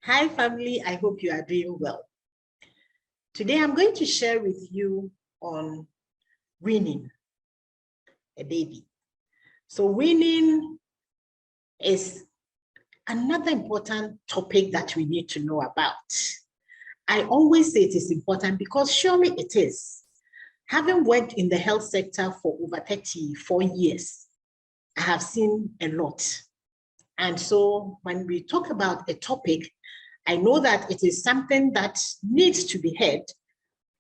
Hi family, I hope you are doing well. Today I'm going to share with you on weaning a baby. So weaning is another important topic that we need to know about. I always say it is important because surely it is. Having worked in the health sector for over 34 years, I have seen a lot. And so when we talk about a topic, I know that it is something that needs to be heard,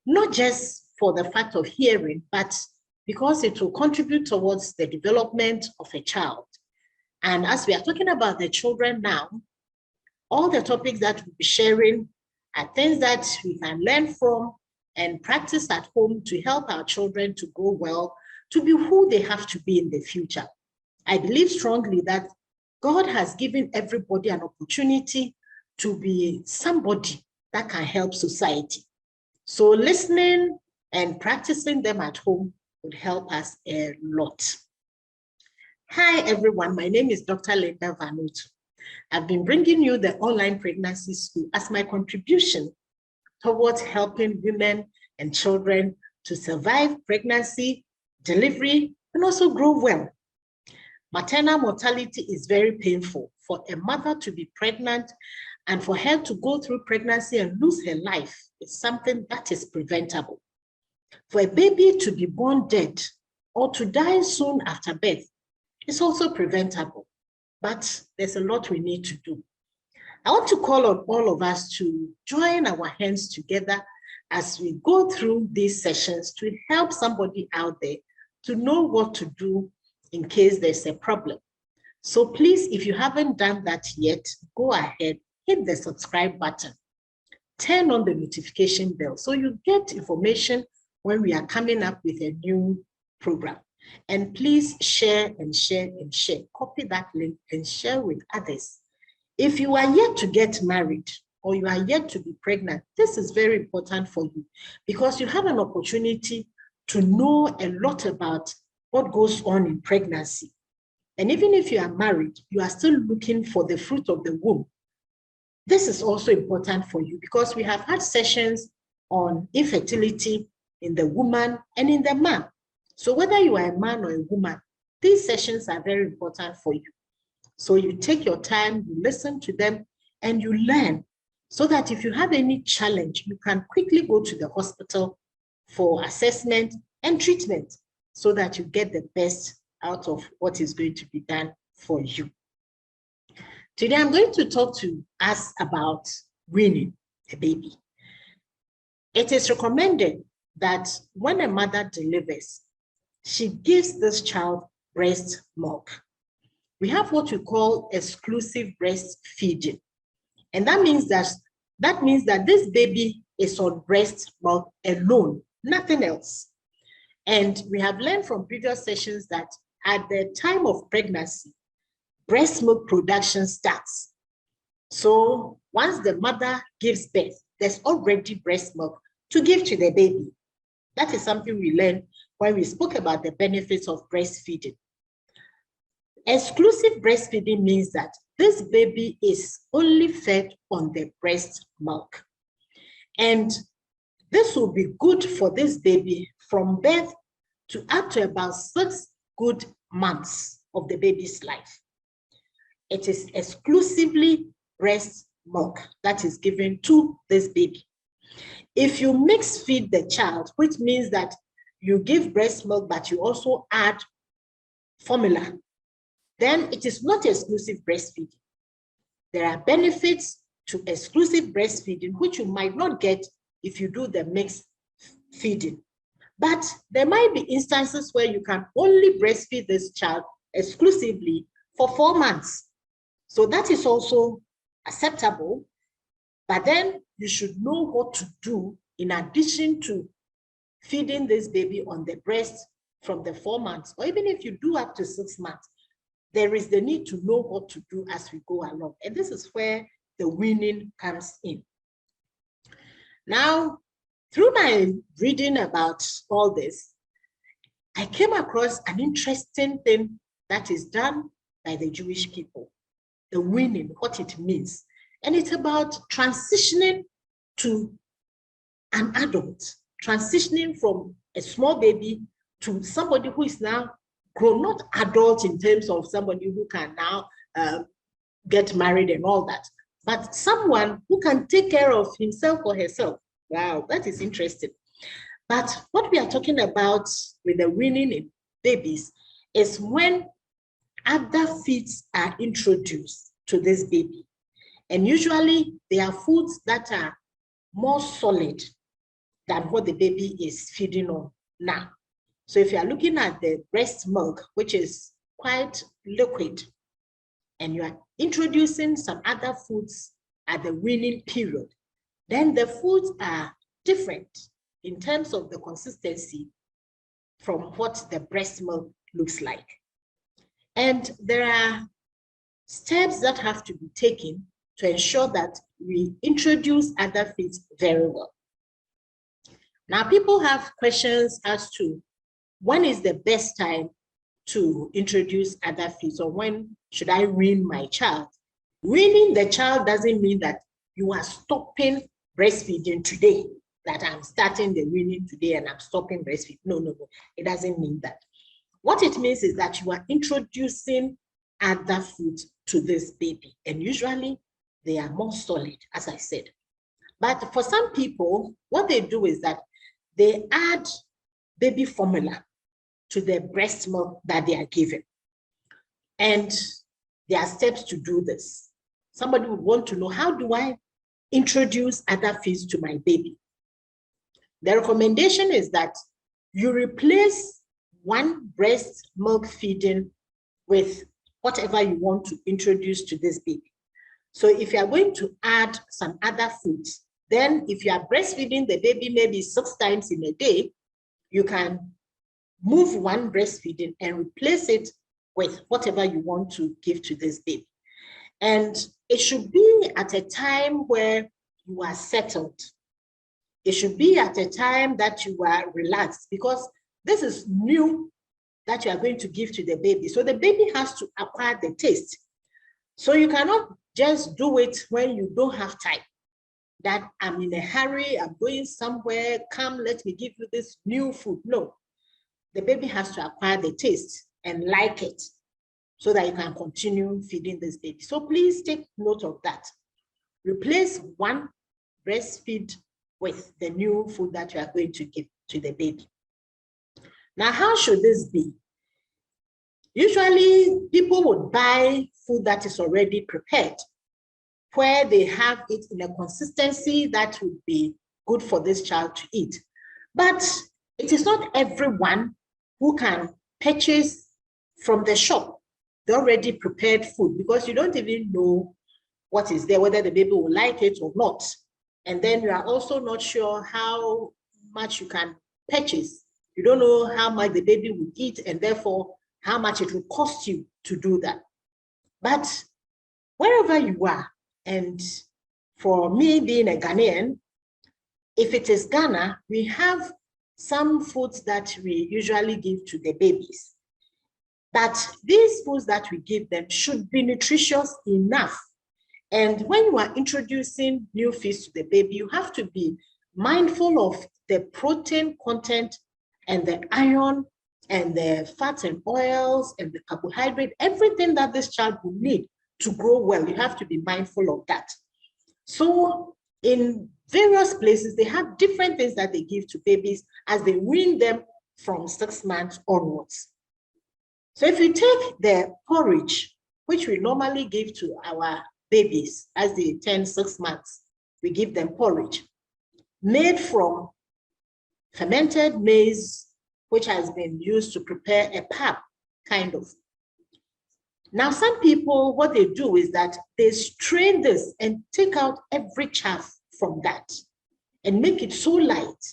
not just for the fact of hearing, but because it will contribute towards the development of a child. And as we are talking about the children now, all the topics that we'll be sharing are things that we can learn from and practice at home to help our children to grow well, to be who they have to be in the future. I believe strongly that God has given everybody an opportunity to be somebody that can help society. So listening and practicing them at home would help us a lot. Hi everyone, my name is Dr. Linda Vanutu. I've been bringing you the online pregnancy school as my contribution towards helping women and children to survive pregnancy, delivery, and also grow well. Maternal mortality is very painful. For a mother to be pregnant and for her to go through pregnancy and lose her life is something that is preventable. For a baby to be born dead or to die soon after birth is also preventable, but there's a lot we need to do. I want to call on all of us to join our hands together as we go through these sessions to help somebody out there to know what to do in case there's a problem. So please, if you haven't done that yet, go ahead, hit the subscribe button, turn on the notification bell so you get information when we are coming up with a new program. And please share and share and share. Copy that link and share with others. If you are yet to get married or you are yet to be pregnant, this is very important for you because you have an opportunity to know a lot about what goes on in pregnancy. And even if you are married, you are still looking for the fruit of the womb. This is also important for you because we have had sessions on infertility in the woman and in the man. So whether you are a man or a woman, these sessions are very important for you. So you take your time, you listen to them, and you learn so that if you have any challenge, you can quickly go to the hospital for assessment and treatment so that you get the best out of what is going to be done for you. Today, I'm going to talk to us about weaning a baby. It is recommended that when a mother delivers, she gives this child breast milk. We have what we call exclusive breastfeeding. And that means that this baby is on breast milk alone, nothing else. And we have learned from previous sessions that at the time of pregnancy, breast milk production starts. So once the mother gives birth, there's already breast milk to give to the baby. That is something we learned when we spoke about the benefits of breastfeeding. Exclusive breastfeeding means that this baby is only fed on the breast milk. And this will be good for this baby from birth to up to about 6 good months of the baby's life. It is exclusively breast milk that is given to this baby. If you mix feed the child, which means that you give breast milk, but you also add formula, then it is not exclusive breastfeeding. There are benefits to exclusive breastfeeding, which you might not get if you do the mixed feeding. But there might be instances where you can only breastfeed this child exclusively for 4 months. So that is also acceptable, but then you should know what to do in addition to feeding this baby on the breast from the 4 months, or even if you do up to 6 months, there is the need to know what to do as we go along. And this is where the weaning comes in. Now, through my reading about all this, I came across an interesting thing that is done by the Jewish people, the weaning, what it means. And it's about transitioning to an adult, transitioning from a small baby to somebody who is now grown, not adult in terms of somebody who can now get married and all that, but someone who can take care of himself or herself. Wow, that is interesting. But what we are talking about with the weaning in babies is when other feeds are introduced to this baby. And usually they are foods that are more solid than what the baby is feeding on now. So if you are looking at the breast milk, which is quite liquid, and you are introducing some other foods at the weaning period, then the foods are different in terms of the consistency from what the breast milk looks like. And there are steps that have to be taken to ensure that we introduce other feeds very well. Now, people have questions as to when is the best time to introduce other feeds, or when should I wean my child? Weaning the child doesn't mean that you are stopping breastfeeding today, that I'm starting the weaning today and I'm stopping breastfeeding. No, no, no, it doesn't mean that. What it means is that you are introducing other foods to this baby, and usually they are more solid, as I said. But for some people, what they do is that they add baby formula to the breast milk that they are given. And there are steps to do this. Somebody would want to know, how do I introduce other feeds to my baby? The recommendation is that you replace one breast milk feeding with whatever you want to introduce to this baby. So if you are going to add some other foods, then if you are breastfeeding the baby maybe 6 times in a day, you can move one breastfeeding and replace it with whatever you want to give to this baby. And it should be at a time where you are settled. It should be at a time that you are relaxed, because this is new that you are going to give to the baby. So the baby has to acquire the taste. So you cannot just do it when you don't have time. That I'm in a hurry, I'm going somewhere, come, let me give you this new food. No, the baby has to acquire the taste and like it so that you can continue feeding this baby. So please take note of that. Replace one breastfeed with the new food that you are going to give to the baby. Now, how should this be? Usually, people would buy food that is already prepared, where they have it in a consistency that would be good for this child to eat. But it is not everyone who can purchase from the shop the already prepared food, because you don't even know what is there, whether the baby will like it or not. And then you are also not sure how much you can purchase. You don't know how much the baby will eat, and therefore how much it will cost you to do that. But wherever you are, and for me being a Ghanaian, if it is Ghana, we have some foods that we usually give to the babies. But these foods that we give them should be nutritious enough. And when you are introducing new feeds to the baby, you have to be mindful of the protein content and the iron and the fats and oils and the carbohydrate, everything that this child will need to grow well. You have to be mindful of that. So in various places, they have different things that they give to babies as they wean them from 6 months onwards. So if you take the porridge, which we normally give to our babies as they turn 6 months, we give them porridge made from fermented maize, which has been used to prepare a pap, kind of. Now, some people, what they do is that they strain this and take out every chaff from that and make it so light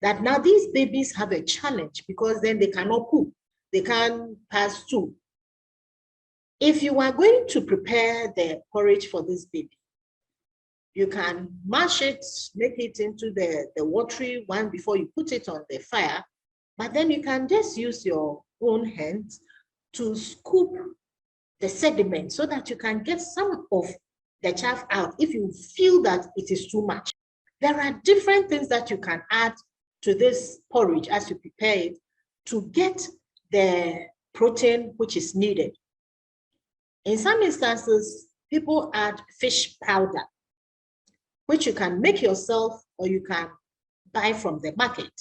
that now these babies have a challenge, because then they cannot poop, they can't pass through. If you are going to prepare the porridge for this baby, you can mash it, make it into the watery one before you put it on the fire, but then you can just use your own hands to scoop the sediment so that you can get some of the chaff out if you feel that it is too much. There are different things that you can add to this porridge as you prepare it to get the protein which is needed. In some instances, people add fish powder, which you can make yourself or you can buy from the market.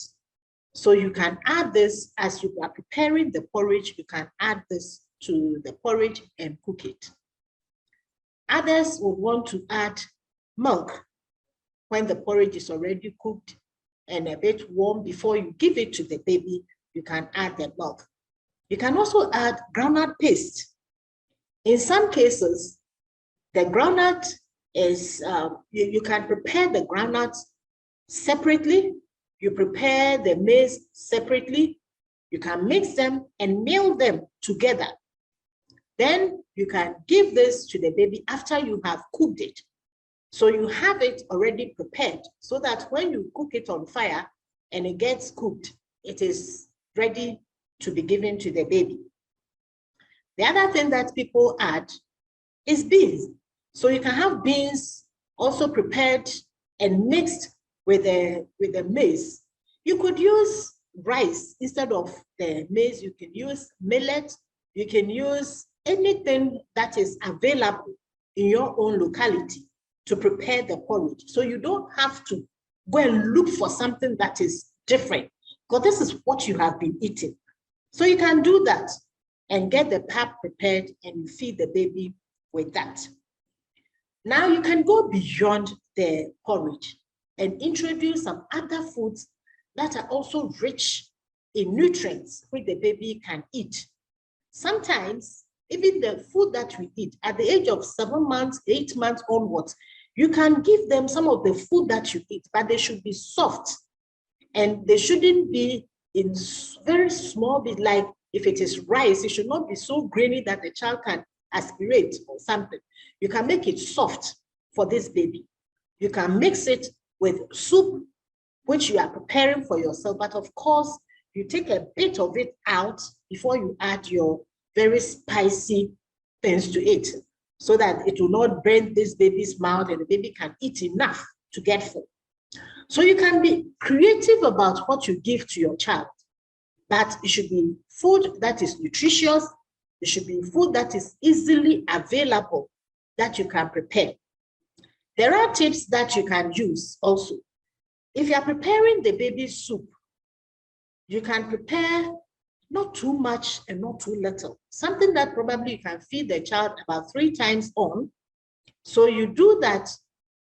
So you can add this as you are preparing the porridge, you can add this to the porridge and cook it. Others would want to add milk when the porridge is already cooked and a bit warm. Before you give it to the baby, you can add the milk. You can also add groundnut paste. In some cases, the groundnut is, you can prepare the groundnuts separately. You prepare the maize separately. You can mix them and meal them together. Then you can give this to the baby after you have cooked it. So you have it already prepared so that when you cook it on fire and it gets cooked, it is ready to be given to the baby. The other thing that people add is beans. So you can have beans also prepared and mixed with the maize. You could use rice instead of the maize. You can use millet. You can use anything that is available in your own locality to prepare the porridge. So you don't have to go and look for something that is different, because this is what you have been eating. So you can do that and get the pap prepared and you feed the baby with that. Now you can go beyond the porridge and introduce some other foods that are also rich in nutrients which the baby can eat. Sometimes, even the food that we eat at the age of 7 months, 8 months onwards, you can give them some of the food that you eat, but they should be soft and they shouldn't be in very small bit. Like if it is rice, it should not be so grainy that the child can aspirate or something. You can make it soft for this baby. You can mix it with soup, which you are preparing for yourself, but of course, you take a bit of it out before you add your very spicy things to it, so that it will not burn this baby's mouth and the baby can eat enough to get full. So you can be creative about what you give to your child, but it should be food that is nutritious. It should be food that is easily available that you can prepare. There are tips that you can use also. If you are preparing the baby's soup, you can prepare not too much and not too little. Something that probably you can feed the child about 3 times on. So you do that,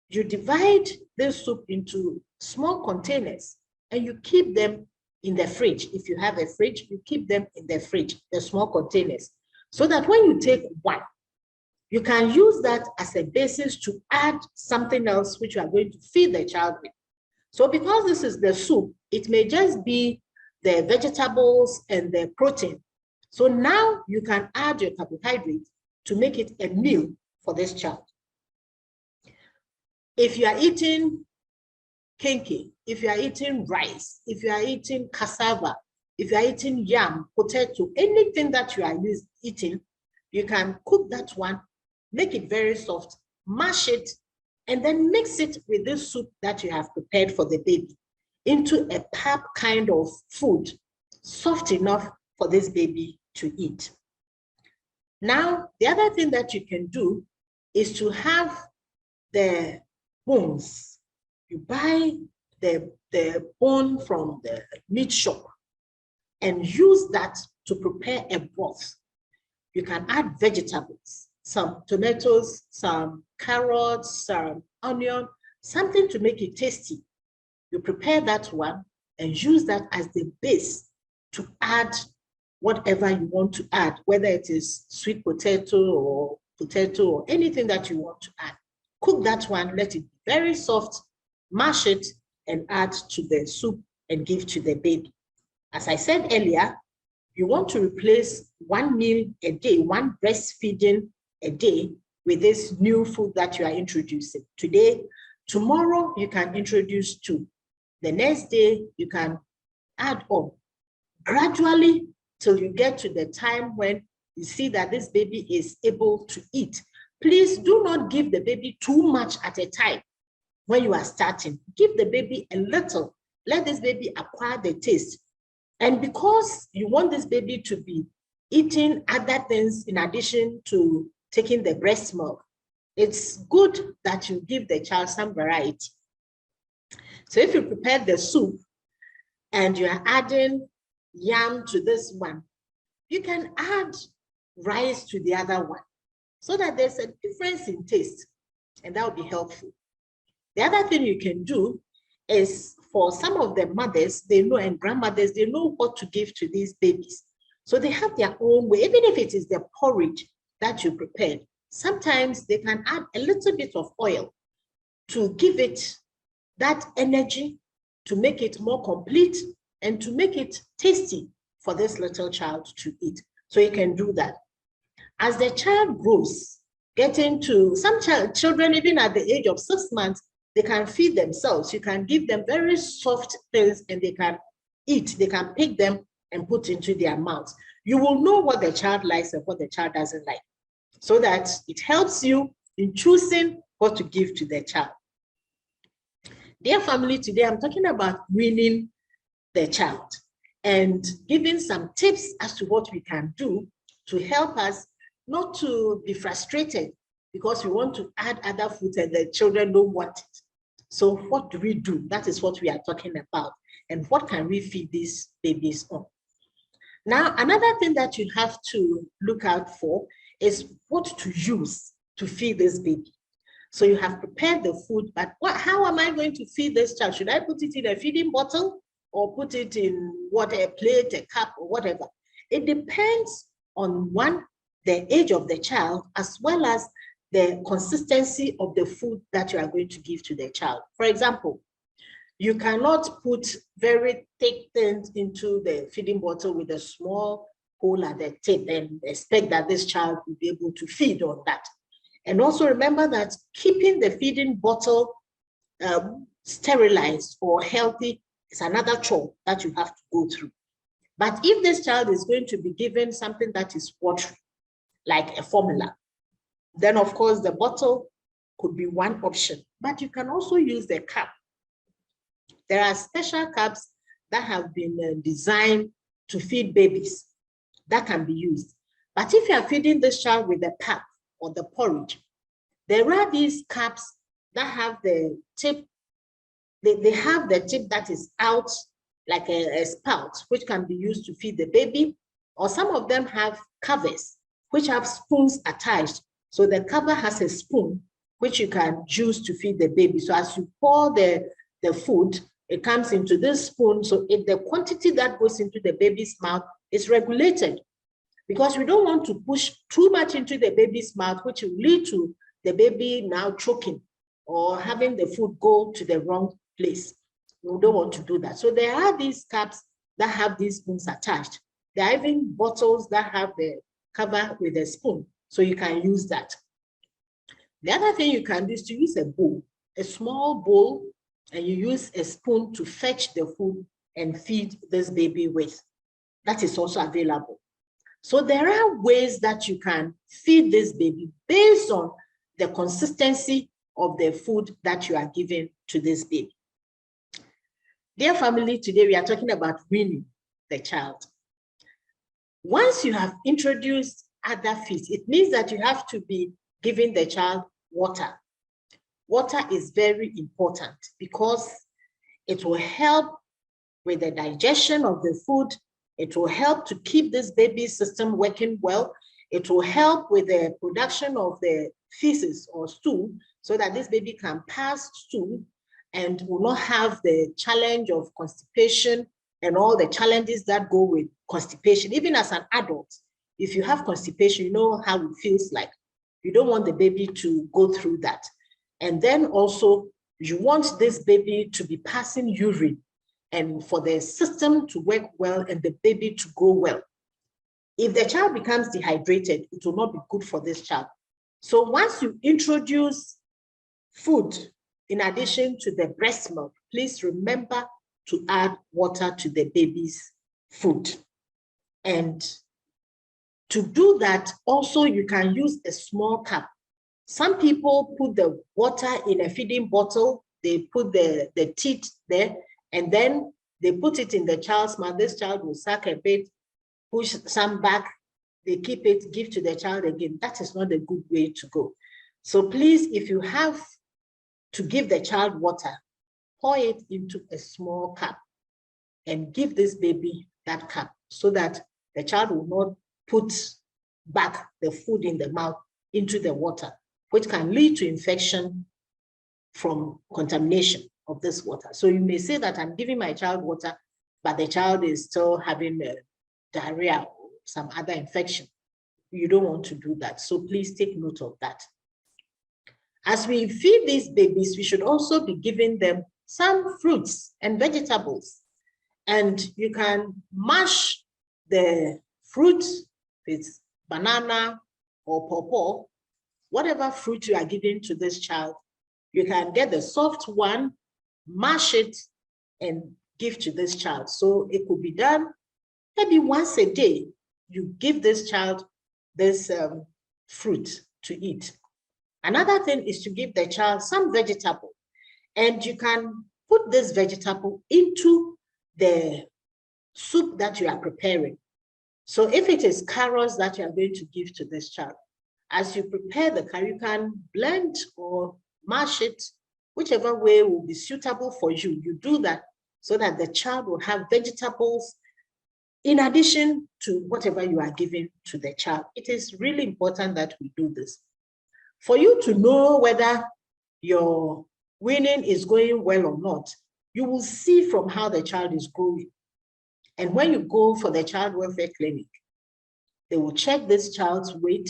you divide the soup into small containers and you keep them in the fridge. If you have a fridge, you keep them in the fridge, the small containers, so that when you take one, you can use that as a basis to add something else which you are going to feed the child with. So because this is the soup, it may just be the vegetables and the protein. So now you can add your carbohydrates to make it a meal for this child. If you are eating kenkey, if you are eating rice, if you are eating cassava, if you are eating yam, potato, anything that you are eating, you can cook that one, make it very soft, mash it, and then mix it with this soup that you have prepared for the baby into a pap kind of food, soft enough for this baby to eat. Now, the other thing that you can do is to have the bones. You buy the bone from the meat shop and use that to prepare a broth. You can add vegetables, some tomatoes, some carrots, some onion, something to make it tasty. You prepare that one and use that as the base to add whatever you want to add, whether it is sweet potato or anything that you want to add. Cook that one, let it be very soft, mash it, and add to the soup and give to the baby. As I said earlier, you want to replace one meal a day, one breastfeeding a day with this new food that you are introducing. Today, tomorrow, you can introduce 2. The next day, you can add on gradually till you get to the time when you see that this baby is able to eat. please do not give the baby too much at a time when you are starting. Give the baby a little. Let this baby acquire the taste. And because you want this baby to be eating other things in addition to taking the breast milk, it's good that you give the child some variety. So if you prepare the soup and you are adding yam to this one, you can add rice to the other one so that there's a difference in taste, and that will be helpful. The other thing you can do is, for some of the mothers, they know, and grandmothers, they know what to give to these babies. So they have their own way, even if it is the porridge that you prepared. Sometimes they can add a little bit of oil to give it that energy, to make it more complete, and to make it tasty for this little child to eat. So you can do that. As the child grows, getting to some children, even at the age of 6 months, they can feed themselves. You can give them very soft things and they can eat. They can pick them and put into their mouths. You will know what the child likes and what the child doesn't like, so that it helps you in choosing what to give to the child. Dear family, today I'm talking about weaning the child and giving some tips as to what we can do to help us not to be frustrated because we want to add other foods and the children don't want it. So what do we do? That is what we are talking about. And what can we feed these babies on? Now, another thing that you have to look out for is what to use to feed this baby. So you have prepared the food, but how am I going to feed this child? Should I put it in a feeding bottle or put it in a plate, a cup, or whatever? It depends on one, the age of the child, as well as the consistency of the food that you are going to give to the child. For example, you cannot put very thick things into the feeding bottle with a small hole at the tip and expect that this child will be able to feed on that. And also remember that keeping the feeding bottle sterilized or healthy is another chore that you have to go through. But if this child is going to be given something that is watery, like a formula, then of course the bottle could be one option, but you can also use the cup. There are special cups that have been designed to feed babies that can be used. But if you are feeding this child with the pap or the porridge, there are these cups that have the tip, they have the tip that is out like a spout, which can be used to feed the baby, or some of them have covers which have spoons attached. So the cover has a spoon which you can use to feed the baby. So as you pour the food, it comes into this spoon. So the quantity that goes into the baby's mouth is regulated, because we don't want to push too much into the baby's mouth, which will lead to the baby now choking or having the food go to the wrong place. We don't want to do that. So there are these cups that have these spoons attached. There are even bottles that have the cover with a spoon, so you can use that. The other thing you can do is to use a bowl, a small bowl, and you use a spoon to fetch the food and feed this baby with. That is also available. So there are ways that you can feed this baby based on the consistency of the food that you are giving to this baby. Dear family, today we are talking about weaning the child. Once you have introduced other feeds, it means that you have to be giving the child water. Water is very important because it will help with the digestion of the food. It will help to keep this baby's system working well. It will help with the production of the feces or stool so that this baby can pass stool and will not have the challenge of constipation and all the challenges that go with constipation. Even as an adult, if you have constipation, you know how it feels like. You don't want the baby to go through that. And then also, you want this baby to be passing urine and for the system to work well and the baby to grow well. If the child becomes dehydrated, it will not be good for this child. So once you introduce food in addition to the breast milk, please remember to add water to the baby's food. And to do that, also you can use a small cup Some people put the water in a feeding bottle, they put the teat there, and then they put it in the child's mouth. This child will suck a bit, push some back, they keep it, give to the child again. That is not a good way to go. So please, if you have to give the child water, pour it into a small cup and give this baby that cup so that the child will not put back the food in the mouth into the water, which can lead to infection from contamination of this water. So you may say that I'm giving my child water, but the child is still having diarrhea or some other infection. You don't want to do that. So please take note of that. As we feed these babies, we should also be giving them some fruits and vegetables. And you can mash the fruit with banana or pawpaw, whatever fruit you are giving to this child. You can get the soft one, mash it, and give to this child. So it could be done maybe once a day. You give this child this fruit to eat. Another thing is to give the child some vegetable, and you can put this vegetable into the soup that you are preparing. So if it is carrots that you are going to give to this child, as you prepare the curry, you can blend or mash it, whichever way will be suitable for you. You do that so that the child will have vegetables in addition to whatever you are giving to the child. It is really important that we do this. For you to know whether your weaning is going well or not, you will see from how the child is growing. And when you go for the child welfare clinic, they will check this child's weight.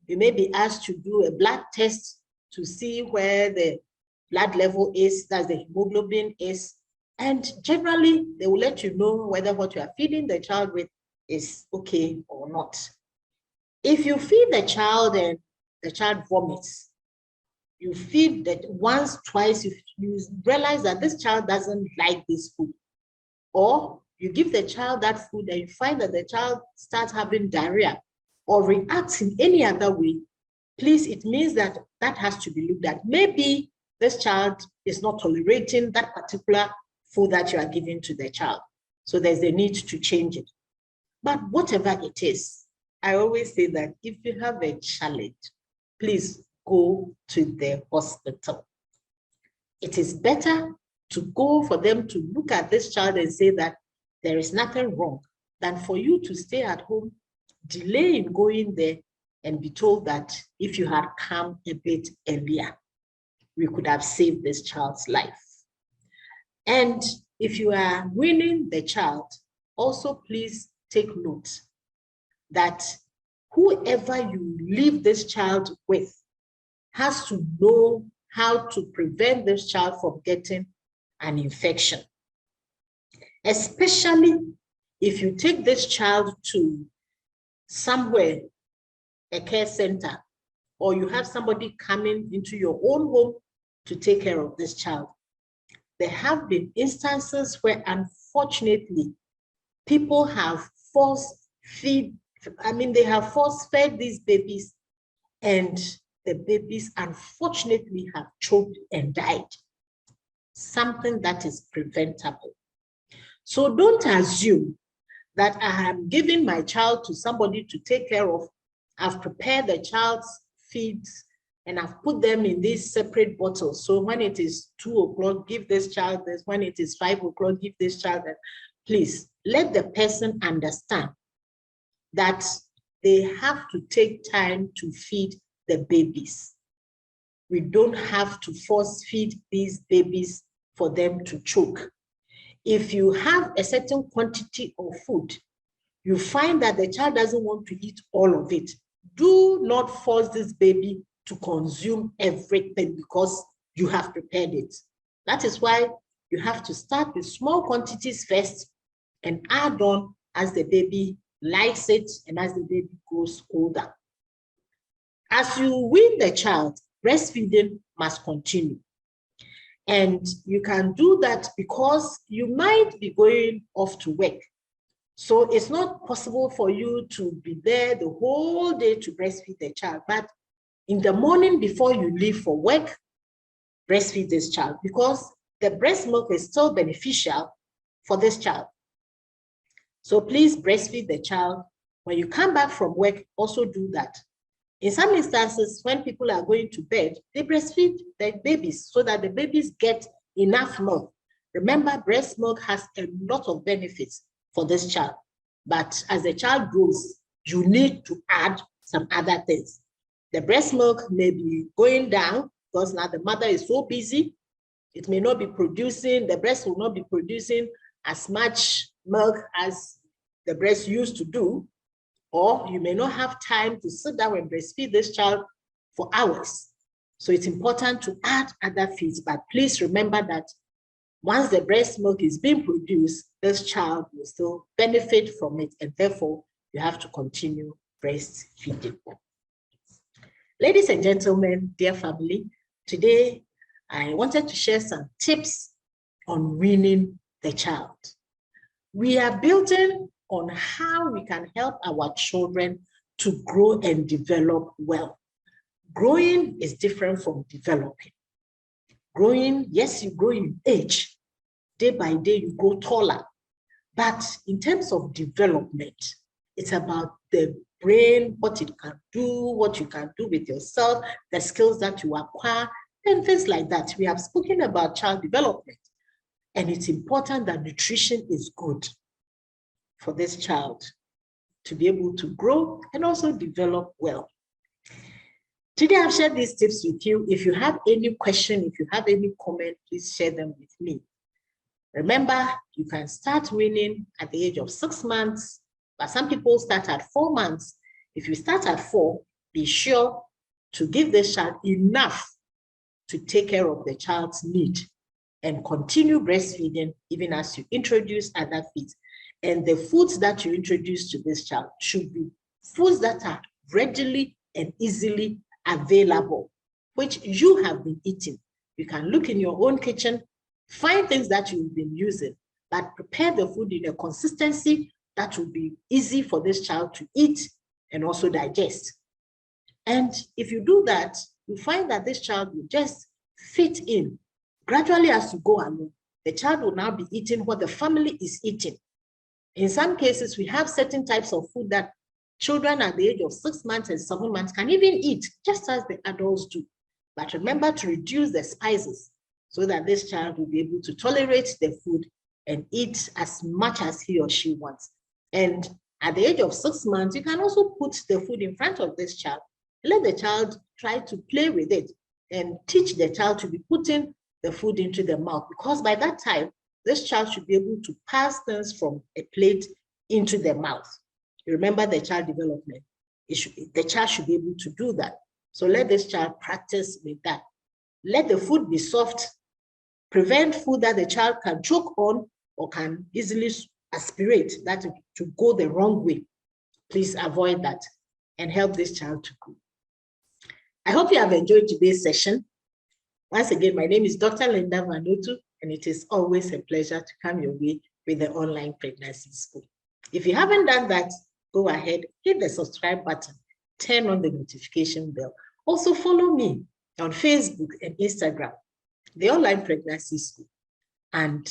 You may be asked to do a blood test to see where the blood level is, that's the hemoglobin is. And generally, they will let you know whether what you are feeding the child with is okay or not. If you feed the child and the child vomits, you feed that once, twice, if you realize that this child doesn't like this food, or you give the child that food and you find that the child starts having diarrhea or reacts in any other way, please, it means that that has to be looked at. Maybe this child is not tolerating that particular food that you are giving to the child. So there's a need to change it. But whatever it is, I always say that if you have a challenge, please go to the hospital. It is better to go for them to look at this child and say that there is nothing wrong than for you to stay at home, delay in going there, and be told that if you had come a bit earlier, we could have saved this child's life. And if you are weaning the child, also please take note that whoever you leave this child with has to know how to prevent this child from getting an infection. Especially if you take this child to somewhere, a care center, or you have somebody coming into your own home to take care of this child. There have been instances where, unfortunately, people have force-fed these babies, and the babies, unfortunately, have choked and died. Something that is preventable. So don't assume that I am giving my child to somebody to take care of. I've prepared the child's feeds and I've put them in these separate bottles. So when it is 2 o'clock, give this child this. When it is 5 o'clock, give this child that. Please let the person understand that they have to take time to feed the babies. We don't have to force feed these babies for them to choke. If you have a certain quantity of food, you find that the child doesn't want to eat all of it, do not force this baby to consume everything because you have prepared it. That is why you have to start with small quantities first and add on as the baby likes it and as the baby grows older. As you wean the child, breastfeeding must continue. And you can do that because you might be going off to work. So it's not possible for you to be there the whole day to breastfeed the child. But In the morning before you leave for work, breastfeed this child because the breast milk is still beneficial for this child. So please breastfeed the child. When you come back from work, also do that. In some instances, when people are going to bed, they breastfeed their babies so that the babies get enough milk. Remember, breast milk has a lot of benefits for this child. But as the child grows, you need to add some other things. The breast milk may be going down because now the mother is so busy. It may not be producing, the breast will not be producing as much milk as the breast used to do, or you may not have time to sit down and breastfeed this child for hours. So it's important to add other feeds, but please remember that once the breast milk is being produced, this child will still benefit from it, and therefore you have to continue breastfeeding. Ladies and gentlemen, dear family, today I wanted to share some tips on weaning the child. We are building on how we can help our children to grow and develop well. Growing is different from developing. Growing, yes, you grow in age. Day by day, you grow taller. But in terms of development, it's about the brain, what it can do, what you can do with yourself, the skills that you acquire, and things like that. We have spoken about child development, and it's important that nutrition is good for this child to be able to grow and also develop well. Today, I've shared these tips with you. If you have any question, if you have any comment, please share them with me. Remember, you can start weaning at the age of 6 months, but some people start at 4 months. If you start at 4, be sure to give the child enough to take care of the child's need and continue breastfeeding even as you introduce other feeds. And the foods that you introduce to this child should be foods that are readily and easily available, which you have been eating. You can look in your own kitchen, find things that you've been using, but prepare the food in a consistency that will be easy for this child to eat and also digest. And if you do that, you find that this child will just fit in. Gradually, as you go along, the child will now be eating what the family is eating. In some cases, we have certain types of food that children at the age of 6 months and 7 months can even eat, just as the adults do. But remember to reduce the spices so that this child will be able to tolerate the food and eat as much as he or she wants. And at the age of 6 months, you can also put the food in front of this child. Let the child try to play with it and teach the child to be putting the food into the mouth, because by that time, this child should be able to pass things from a plate into the mouth. You remember the child development. The child should be able to do that. So let this child practice with that. Let the food be soft. Prevent food that the child can choke on or can easily aspirate, that to go the wrong way. Please avoid that and help this child to grow. I hope you have enjoyed today's session. Once again, my name is Dr. Linda Vanutu, and it is always a pleasure to come your way with the online pregnancy school. If you haven't done that, go ahead, hit the subscribe button, turn on the notification bell. Also follow me on Facebook and Instagram, the online pregnancy school, and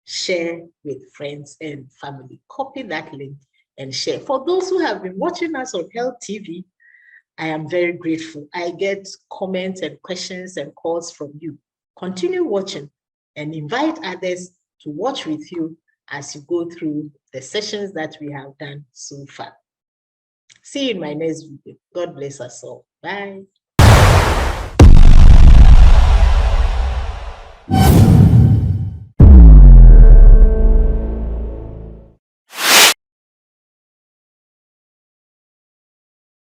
share with friends and family. Copy that link and share. For those who have been watching us on Health TV, I am very grateful. I get comments and questions and calls from you. Continue watching and invite others to watch with you as you go through the sessions that we have done so far. See you in my next video. God bless us all. Bye.